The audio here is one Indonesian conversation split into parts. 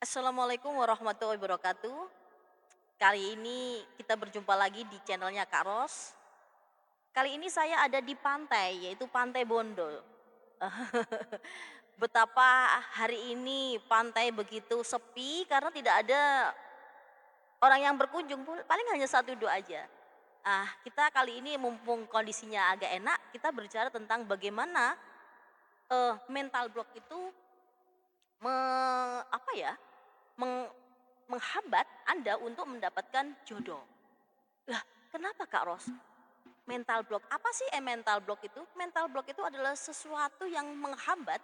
Assalamualaikum warahmatullahi wabarakatuh. Kali ini kita berjumpa lagi di channelnya Kak Ros. Kali ini saya ada di pantai, yaitu Pantai Bondol. Betapa hari ini pantai begitu sepi karena tidak ada orang yang berkunjung, paling hanya satu 2 aja. Kita kali ini mumpung kondisinya agak enak, kita berbicara tentang bagaimana, mental block itu me apa ya, meng menghambat Anda untuk mendapatkan jodoh. Lah, kenapa Kak Ros? Mental block, apa sih mental block itu? Mental block itu adalah sesuatu yang menghambat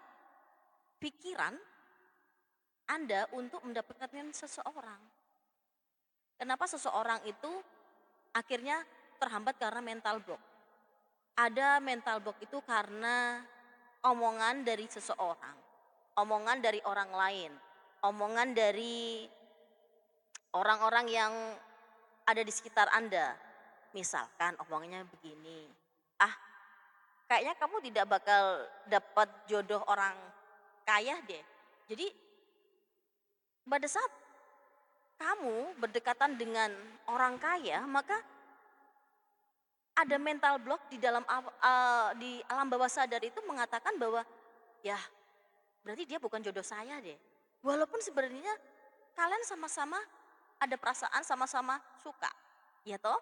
pikiran Anda untuk mendapatkan seseorang. Kenapa seseorang itu akhirnya terhambat karena mental block? Ada mental block itu karena omongan dari seseorang, omongan dari orang lain, omongan dari orang-orang yang ada di sekitar Anda. Misalkan omongannya begini, "Ah, kayaknya kamu tidak bakal dapat jodoh orang kaya deh." Jadi pada saat kamu berdekatan dengan orang kaya, maka ada mental block di dalam di alam bawah sadar itu mengatakan bahwa, "Ya, berarti dia bukan jodoh saya deh." Walaupun sebenarnya kalian sama-sama ada perasaan, sama-sama suka, ya toh?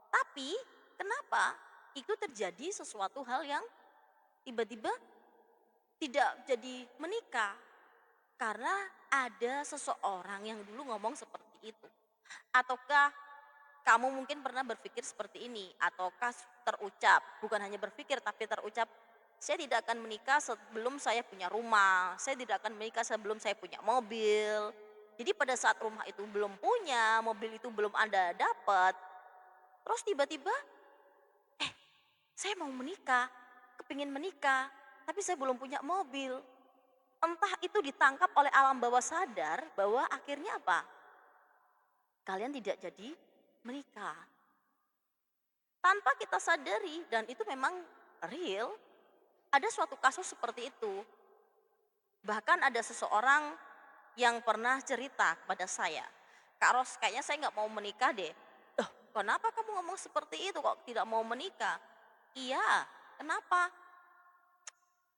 Tapi kenapa itu terjadi sesuatu hal yang tiba-tiba tidak jadi menikah? Karena ada seseorang yang dulu ngomong seperti itu. Ataukah kamu mungkin pernah berpikir seperti ini? Ataukah terucap, bukan hanya berpikir tapi terucap, "Saya tidak akan menikah sebelum saya punya rumah, saya tidak akan menikah sebelum saya punya mobil." Jadi pada saat rumah itu belum punya, mobil itu belum Anda dapat, terus tiba-tiba, "Saya mau menikah, kepingin menikah, tapi saya belum punya mobil." Entah itu ditangkap oleh alam bawah sadar bahwa akhirnya apa? Kalian tidak jadi menikah. Tanpa kita sadari dan itu memang real, ada suatu kasus seperti itu. Bahkan ada seseorang yang pernah cerita kepada saya, "Kak Ros, kayaknya saya nggak mau menikah deh." "Loh, kenapa kamu ngomong seperti itu kok tidak mau menikah?" "Iya, kenapa?"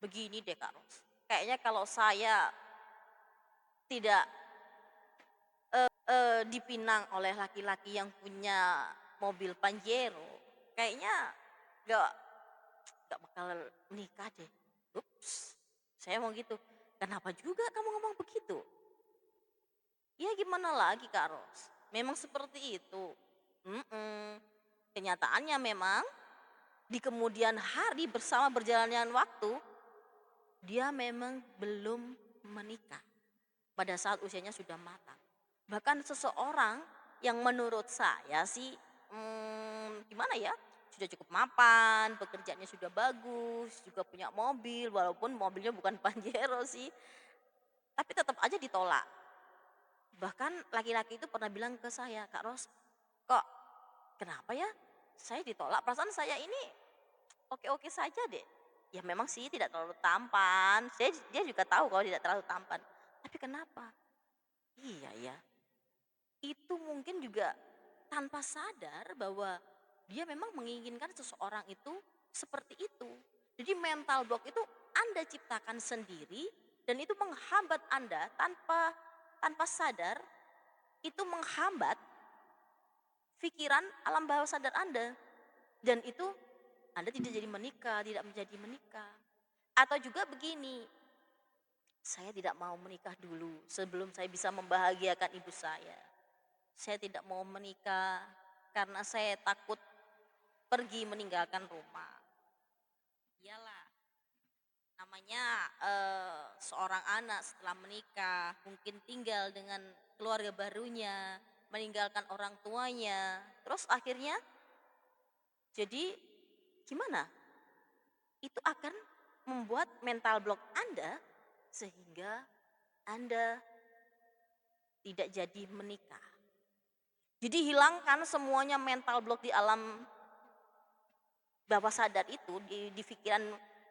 "Begini deh Kak Ros, kayaknya kalau saya tidak dipinang oleh laki-laki yang punya mobil Pajero, kayaknya nggak nggak bakal menikah deh." Ups, saya mau gitu. "Kenapa juga kamu ngomong begitu?" "Ya gimana lagi Kak Ros, memang seperti itu." Mhm, kenyataannya memang di kemudian hari bersama berjalannya waktu, dia memang belum menikah pada saat usianya sudah matang. Bahkan seseorang yang menurut saya sih, gimana ya, sudah cukup mapan, pekerjaannya sudah bagus, juga punya mobil, walaupun mobilnya bukan Pajero sih, tapi tetap aja ditolak. Bahkan laki-laki itu pernah bilang ke saya, "Kak Ros, kok kenapa ya saya ditolak? Perasaan saya ini oke-oke saja deh." Ya memang sih tidak terlalu tampan, dia juga tahu kalau tidak terlalu tampan. Tapi kenapa? Iya ya, itu mungkin juga tanpa sadar bahwa dia memang menginginkan seseorang itu seperti itu. Jadi mental block itu Anda ciptakan sendiri dan itu menghambat Anda tanpa tanpa sadar, itu menghambat pikiran alam bawah sadar Anda. Dan itu Anda tidak jadi menikah, tidak menjadi menikah. Atau juga begini, "Saya tidak mau menikah dulu sebelum saya bisa membahagiakan ibu saya. Saya tidak mau menikah karena saya takut pergi meninggalkan rumah." Iyalah, namanya seorang anak setelah menikah mungkin tinggal dengan keluarga barunya, meninggalkan orang tuanya, terus akhirnya jadi gimana? Itu akan membuat mental block Anda sehingga Anda tidak jadi menikah. Jadi hilangkan semuanya mental block di alam bawah sadar itu di pikiran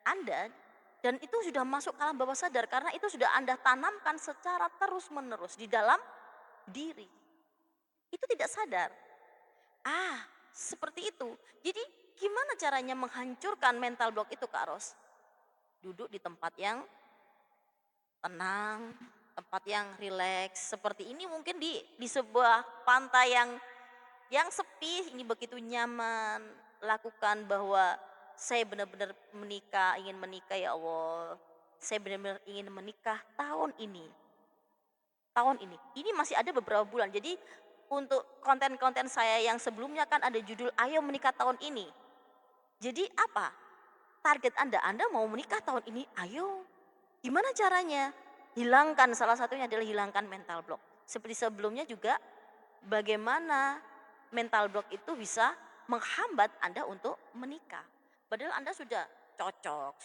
Anda, Dan itu sudah masuk ke alam bawah sadar karena itu sudah Anda tanamkan secara terus-menerus di dalam diri. Itu tidak sadar. Ah, seperti itu. Jadi gimana caranya menghancurkan mental block itu Kak Ros? Duduk di tempat yang tenang, tempat yang rileks. Seperti ini mungkin di sebuah pantai yang sepi, ini begitu nyaman. Lakukan bahwa saya benar-benar menikah, ingin menikah ya Allah. Saya benar-benar ingin menikah tahun ini. Tahun ini. Ini masih ada beberapa bulan. Jadi untuk konten-konten saya yang sebelumnya kan ada judul Ayo Menikah Tahun Ini. Jadi apa? Target Anda mau menikah tahun ini, ayo. Gimana caranya? Hilangkan, salah satunya adalah hilangkan mental block. Seperti sebelumnya juga, bagaimana mental block itu bisa menghambat Anda untuk menikah. Padahal Anda sudah cocok,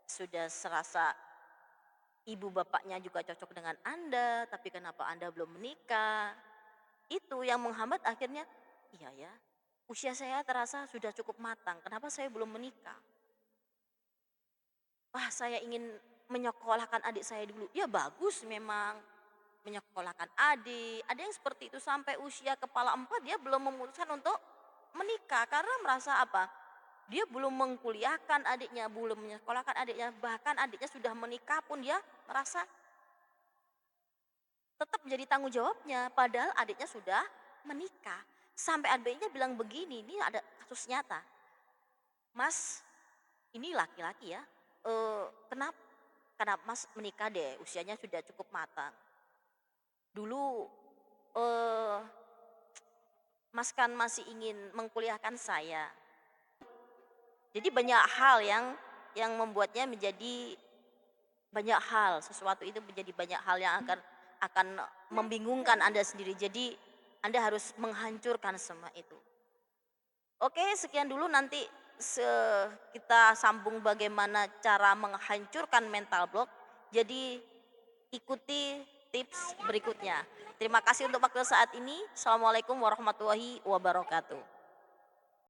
sudah serasa ibu bapaknya juga cocok dengan Anda, tapi kenapa Anda belum menikah? Itu yang menghambat akhirnya, iya ya, usia saya terasa sudah cukup matang, kenapa saya belum menikah? Wah, saya ingin menyekolahkan adik saya dulu. Ya bagus memang, menyekolahkan adik. Ada yang seperti itu sampai usia kepala empat dia belum memutuskan untuk menikah karena merasa apa? Dia belum mengkuliahkan adiknya, belum menyekolahkan adiknya, bahkan adiknya sudah menikah pun dia merasa tetap menjadi tanggung jawabnya, padahal adiknya sudah menikah. Sampai adiknya bilang begini, ini ada kasus nyata. Mas, ini laki-laki ya, kenapa kenapa Mas menikah deh, usianya sudah cukup matang. Dulu, eee, Mas kan masih ingin mengkuliahkan saya. Jadi banyak hal yang membuatnya menjadi banyak hal, sesuatu itu menjadi banyak hal yang akan membingungkan Anda sendiri. Jadi Anda harus menghancurkan semua itu. Oke, sekian dulu nanti kita sambung bagaimana cara menghancurkan mental block. Jadi ikuti tips berikutnya. Terima kasih untuk waktu saat ini. Assalamualaikum warahmatullahi wabarakatuh.